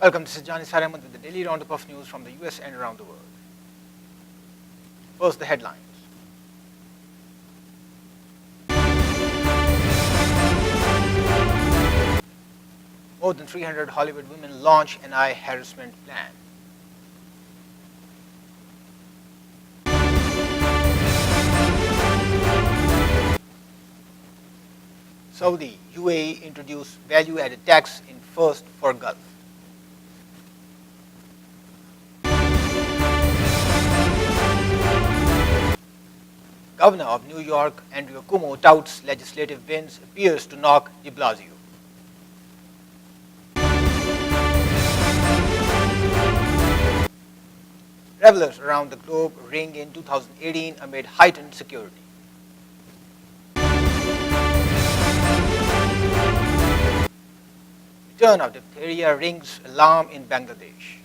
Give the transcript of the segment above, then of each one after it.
Welcome, this is Johnny Saramat with the daily roundup of news from the US and around the world. First, the headlines. More than 300 Hollywood women launch an eye harassment plan. Saudi, UAE introduced value-added tax in first for Gulf. Governor of New York, Andrew Cuomo, touts legislative wins, appears to knock de Blasio. Travelers around the globe ring in 2018 amid heightened security. Return of diphtheria rings alarm in Bangladesh.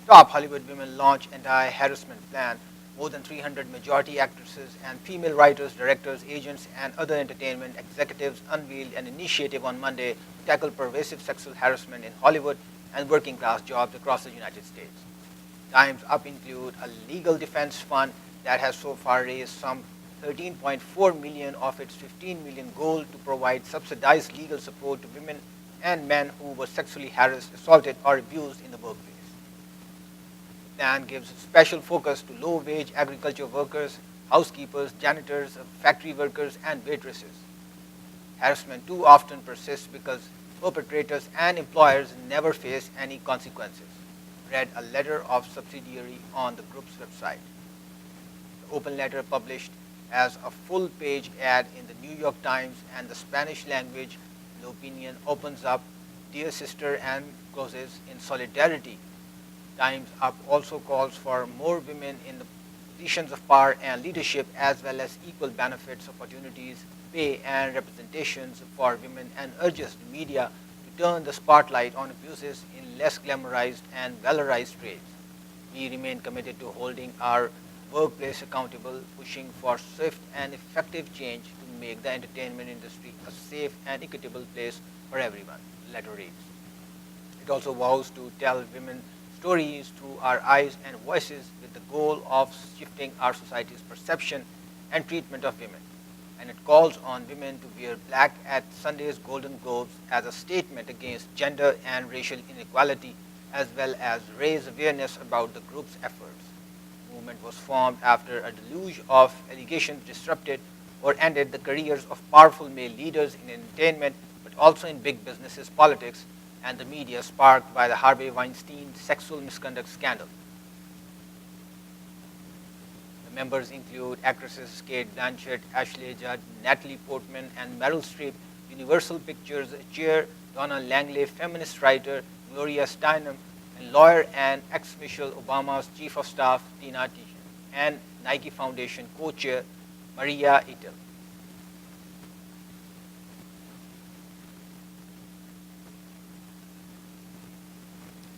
Top Hollywood women launch anti-harassment plan. More than 300 majority actresses and female writers, directors, agents, and other entertainment executives unveiled an initiative on Monday to tackle pervasive sexual harassment in Hollywood and working-class jobs across the United States. Times Up include a legal defense fund that has so far raised some $13.4 million of its $15 million goal to provide subsidized legal support to women and men who were sexually harassed, assaulted, or abused in the workplace. The plan gives special focus to low-wage agriculture workers, housekeepers, janitors, factory workers, and waitresses. Harassment too often persists because perpetrators and employers never face any consequences. Read a letter of subsidiary on the group's website. The open letter, published as a full-page ad in the New York Times and the Spanish language, the opinion opens up, "Dear sister," and closes, "In solidarity." Times Up also calls for more women in the positions of power and leadership, as well as equal benefits, opportunities, pay, and representations for women, and urges the media to turn the spotlight on abuses in less glamorized and valorized trades. We remain committed to holding our workplace accountable, pushing for swift and effective change to make the entertainment industry a safe and equitable place for everyone, the letter reads. It also vows to tell women stories through our eyes and voices with the goal of shifting our society's perception and treatment of women. And it calls on women to wear black at Sunday's Golden Globes as a statement against gender and racial inequality, as well as raise awareness about the group's efforts. The movement was formed after a deluge of allegations disrupted or ended the careers of powerful male leaders in entertainment, but also in big businesses, politics, and the media, sparked by the Harvey Weinstein sexual misconduct scandal. The members include actresses Kate Blanchett, Ashley Judd, Natalie Portman, and Meryl Streep, Universal Pictures chair Donna Langley, feminist writer Gloria Steinem, and lawyer and ex-Michelle Obama's chief of staff Tina Tchen, and Nike Foundation co-chair Maria Itel.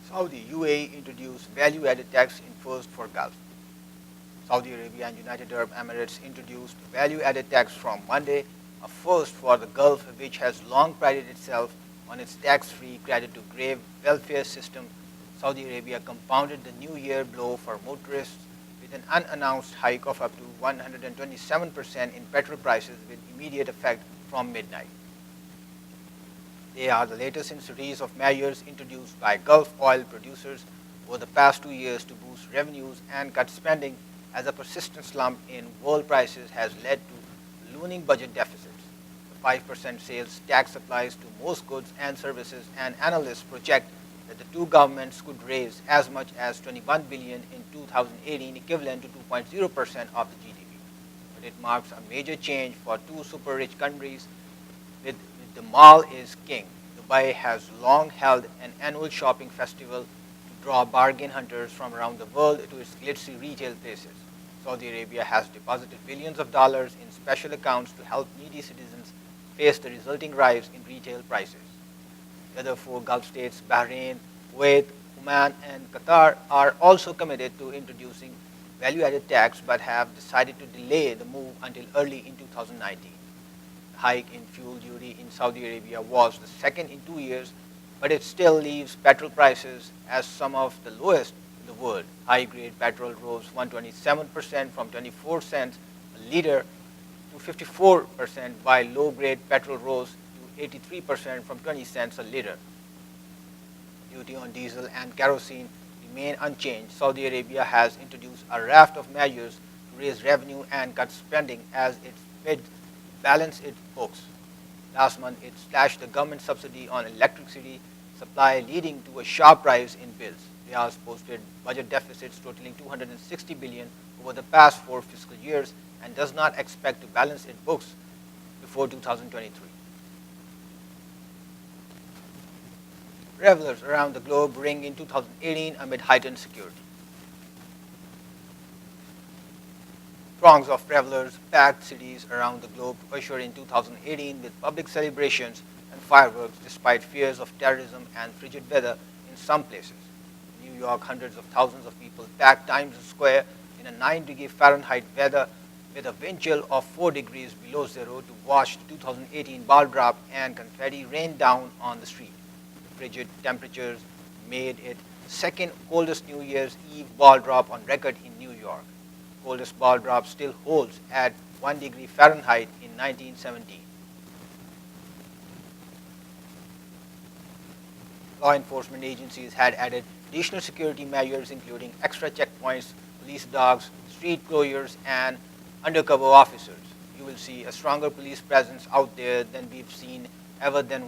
Saudi, UAE introduced value-added tax in first for Gulf. Saudi Arabia and United Arab Emirates introduced value-added tax from Monday, a first for the Gulf, which has long prided itself on its tax-free credit-to-grave welfare system. Saudi Arabia compounded the New Year blow for motorists with an unannounced hike of up to 127% in petrol prices with immediate effect from midnight. They are the latest in a series of measures introduced by Gulf oil producers over the past 2 years to boost revenues and cut spending, as a persistent slump in world prices has led to looming budget deficits. The 5% sales tax applies to most goods and services, and analysts project that the two governments could raise as much as $21 billion in 2018, equivalent to 2.0% of the GDP. But it marks a major change for two super-rich countries with the mall is king. Dubai has long held an annual shopping festival to draw bargain hunters from around the world to its glitzy retail places. Saudi Arabia has deposited billions of dollars in special accounts to help needy citizens face the resulting rise in retail prices. The other four Gulf states, Bahrain, Kuwait, Oman, and Qatar, are also committed to introducing value-added tax, but have decided to delay the move until early in 2019. hike in fuel duty in Saudi Arabia was the second in 2 years, but it still leaves petrol prices as some of the lowest in the world. High-grade petrol rose 127% from 24 cents a liter to 54%, while low-grade petrol rose to 83% from 20 cents a liter. Duty on diesel and kerosene remain unchanged. Saudi Arabia has introduced a raft of measures to raise revenue and cut spending as it bids to balance its books. Last month, it slashed the government subsidy on electricity supply, leading to a sharp rise in bills. Riyadh posted budget deficits totaling 260 billion over the past 4 fiscal years and does not expect to balance its books before 2023. Revelers around the globe ring in 2018 amid heightened security. Throngs of revelers packed cities around the globe to usher in 2018 with public celebrations and fireworks despite fears of terrorism and frigid weather in some places. In New York, hundreds of thousands of people packed Times Square in a 9-degree Fahrenheit weather with a wind chill of 4 degrees below zero to watch the 2018 ball drop and confetti rain down on the street. Frigid temperatures made it the second coldest New Year's Eve ball drop on record in New York. The coldest ball drop still holds at 1 degree Fahrenheit in 1917. Law enforcement agencies had added additional security measures including extra checkpoints, police dogs, street closures, and undercover officers. You will see a stronger police presence out there than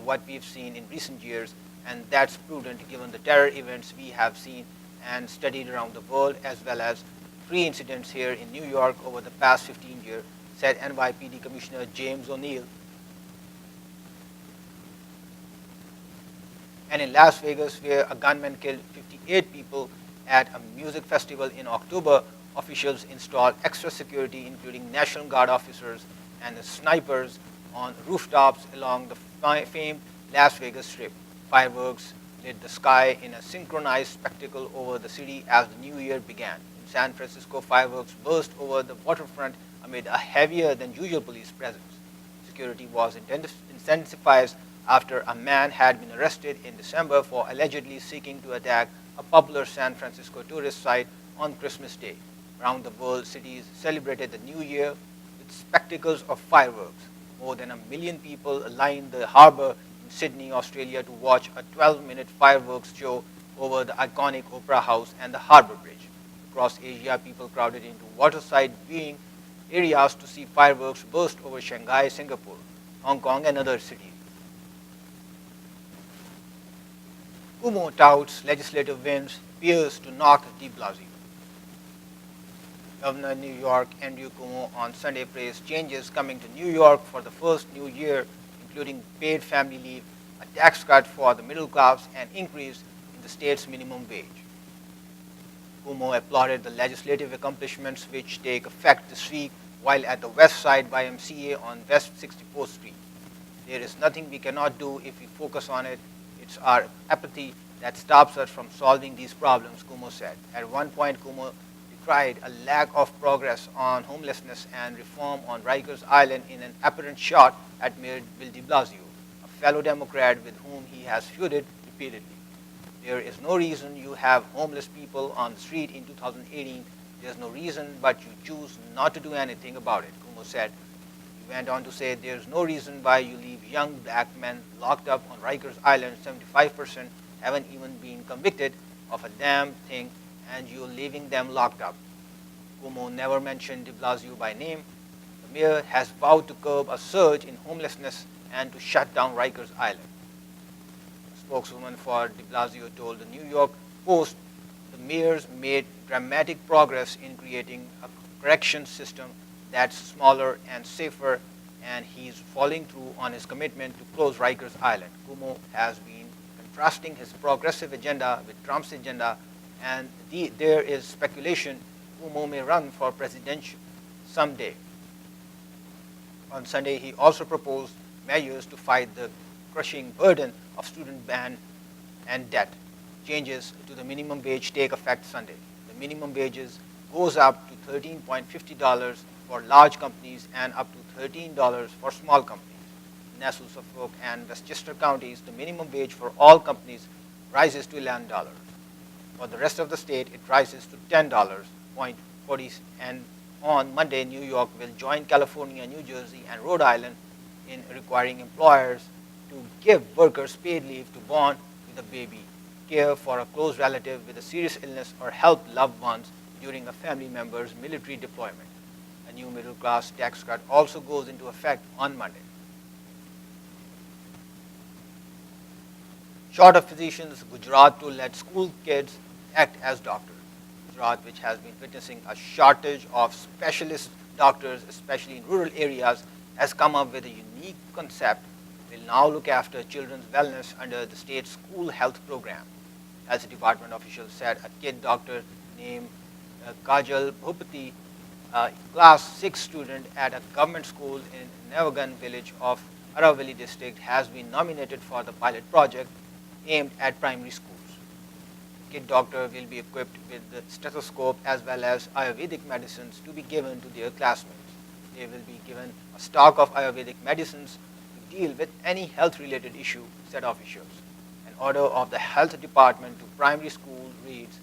what we've seen in recent years, and that's prudent given the terror events we have seen and studied around the world, as well as 3 incidents here in New York over the past 15 years, said NYPD Commissioner James O'Neill. And in Las Vegas, where a gunman killed 58 people at a music festival in October, officials installed extra security, including National Guard officers and snipers on rooftops along the famed Las Vegas Strip. Fireworks lit the sky in a synchronized spectacle over the city as the new year began. In San Francisco, fireworks burst over the waterfront amid a heavier than usual police presence. Security was intensified after a man had been arrested in December for allegedly seeking to attack a popular San Francisco tourist site on Christmas Day. Around the world, cities celebrated the new year with spectacles of fireworks. More than 1 million people lined the harbor in Sydney, Australia to watch a 12-minute fireworks show over the iconic Opera House and the Harbour Bridge. Across Asia, people crowded into waterside viewing areas to see fireworks burst over Shanghai, Singapore, Hong Kong, and other cities. Cuomo touts legislative wins, appears to knock de Blasio. Governor of New York Andrew Cuomo on Sunday praised changes coming to New York for the first new year, including paid family leave, a tax cut for the middle class, and increase in the state's minimum wage. Cuomo applauded the legislative accomplishments which take effect this week while at the West Side YMCA on West 64th Street. There is nothing we cannot do if we focus on it. It's our apathy that stops us from solving these problems, Cuomo said. At one point, Cuomo decried a lack of progress on homelessness and reform on Rikers Island in an apparent shot at Mayor Bill de Blasio, a fellow Democrat with whom he has feuded repeatedly. There is no reason you have homeless people on the street in 2018. There's no reason, but you choose not to do anything about it, Cuomo said. He went on to say there's no reason why you leave young black men locked up on Rikers Island. 75% haven't even been convicted of a damn thing, and you're leaving them locked up. Cuomo never mentioned de Blasio by name. The mayor has vowed to curb a surge in homelessness and to shut down Rikers Island. A spokeswoman for de Blasio told the New York Post the mayor's made dramatic progress in creating a correction system that's smaller and safer, and he's following through on his commitment to close Rikers Island. Cuomo has been contrasting his progressive agenda with Trump's agenda, and there is speculation Cuomo may run for president someday. On Sunday, he also proposed measures to fight the crushing burden of student ban and debt. Changes to the minimum wage take effect Sunday. The minimum wages goes up to $13.50 for large companies and up to $13 for small companies. Nassau, Suffolk, and Westchester counties, the minimum wage for all companies rises to $11. For the rest of the state, it rises to $10.40. And on Monday, New York will join California, New Jersey, and Rhode Island in requiring employers to give workers paid leave to bond with a baby, care for a close relative with a serious illness, or help loved ones during a family member's military deployment. A new middle class tax cut also goes into effect on Monday. Short of physicians, Gujarat to let school kids act as doctors. Gujarat, which has been witnessing a shortage of specialist doctors, especially in rural areas, has come up with a unique concept. Will now look after children's wellness under the state school health program. As the department officials said, a kid doctor named Kajal Bhupati, a class 6 student at a government school in Navagan village of Aravalli district, has been nominated for the pilot project aimed at primary schools. Kid doctor will be equipped with the stethoscope as well as Ayurvedic medicines to be given to their classmates. They will be given a stock of Ayurvedic medicines to deal with any health-related issue, said officials. An order of the health department to primary school reads,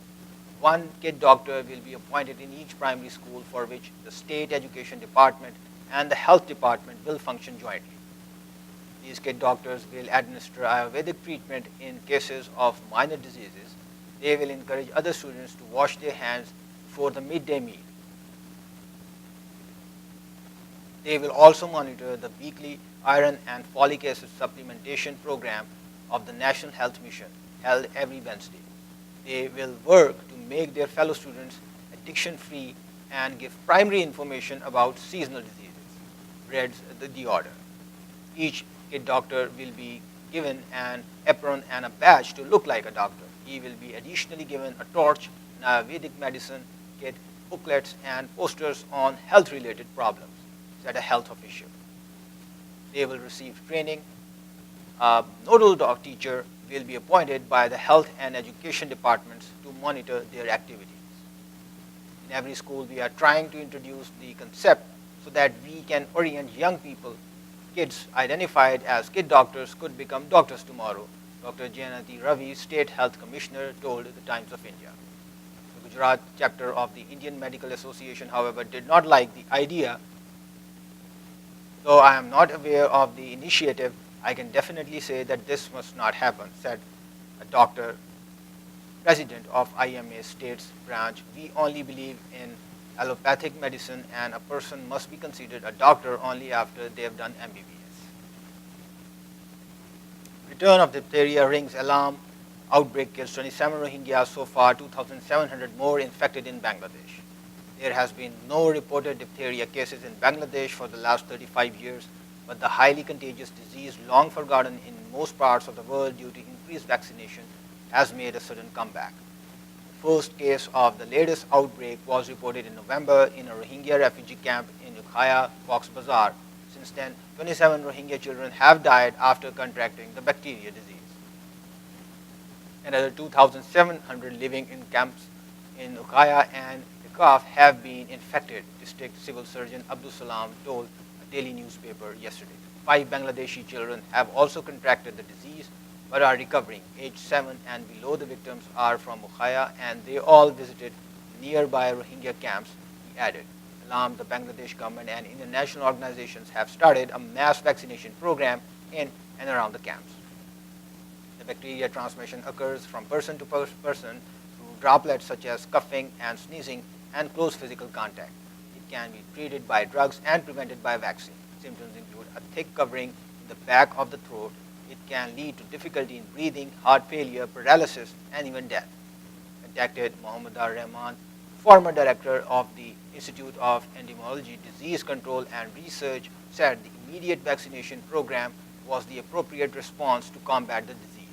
one kid doctor will be appointed in each primary school for which the state education department and the health department will function jointly. These kid doctors will administer Ayurvedic treatment in cases of minor diseases. They will encourage other students to wash their hands before the midday meal. They will also monitor the weekly iron and folic acid supplementation program of the National Health Mission, held every Wednesday. They will work to make their fellow students addiction-free and give primary information about seasonal diseases, reads the order. Each kid doctor will be given an apron and a badge to look like a doctor. He will be additionally given a torch, an Ayurvedic medicine kit, booklets, and posters on health-related problems, said a health official. They will receive training. A nodal dog teacher will be appointed by the health and education departments to monitor their activities. In every school, we are trying to introduce the concept so that we can orient young people. Kids identified as kid doctors could become doctors tomorrow, Dr. Jayanti Ravi, State Health Commissioner, told the Times of India. The Gujarat chapter of the Indian Medical Association, however, did not like the idea. Though I am not aware of the initiative, I can definitely say that this must not happen, said a doctor, president of IMA States branch. We only believe in allopathic medicine, and a person must be considered a doctor only after they have done MBBS. Return of diphtheria rings alarm. Outbreak kills 27 Rohingyas so far, 2,700 more infected in Bangladesh. There has been no reported diphtheria cases in Bangladesh for the last 35 years, but the highly contagious disease, long forgotten in most parts of the world due to increased vaccination, has made a sudden comeback. The first case of the latest outbreak was reported in November in a Rohingya refugee camp in Ukhaya, Cox's Bazar. Since then, 27 Rohingya children have died after contracting the bacteria disease. Another 2,700 living in camps in Ukhaya and Ikaf have been infected, District Civil Surgeon Abdul Salam told a daily newspaper yesterday. 5 Bangladeshi children have also contracted the disease but are recovering. Age 7 and below the victims are from Ukhaya, and they all visited nearby Rohingya camps, he added. Alarmed, the Bangladesh government and international organizations have started a mass vaccination program in and around the camps. The bacteria transmission occurs from person to person through droplets such as coughing and sneezing and close physical contact. It can be treated by drugs and prevented by vaccine. Symptoms include a thick covering in the back of the throat. It can lead to difficulty in breathing, heart failure, paralysis, and even death. Contacted Mohammad Rahman, former director of the Institute of Entomology, Disease Control and Research, said the immediate vaccination program was the appropriate response to combat the disease.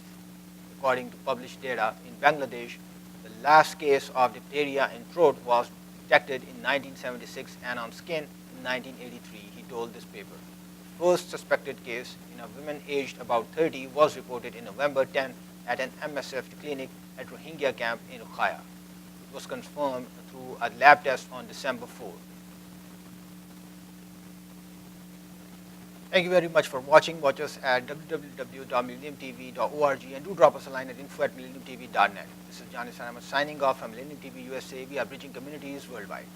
According to published data in Bangladesh, the last case of diphtheria in throat was detected in 1976 and on skin in 1983, he told this paper. The first suspected case in a woman aged about 30 was reported in November 10 at an MSF clinic at Rohingya camp in Ukhaya. It was confirmed through a lab test on December 4. Thank you very much for watching. Watch us at www.millenniumtv.org and do drop us a line at info@millenniumtv.net. This is Janis Ahmed signing off from Millennium TV USA. We are bridging communities worldwide.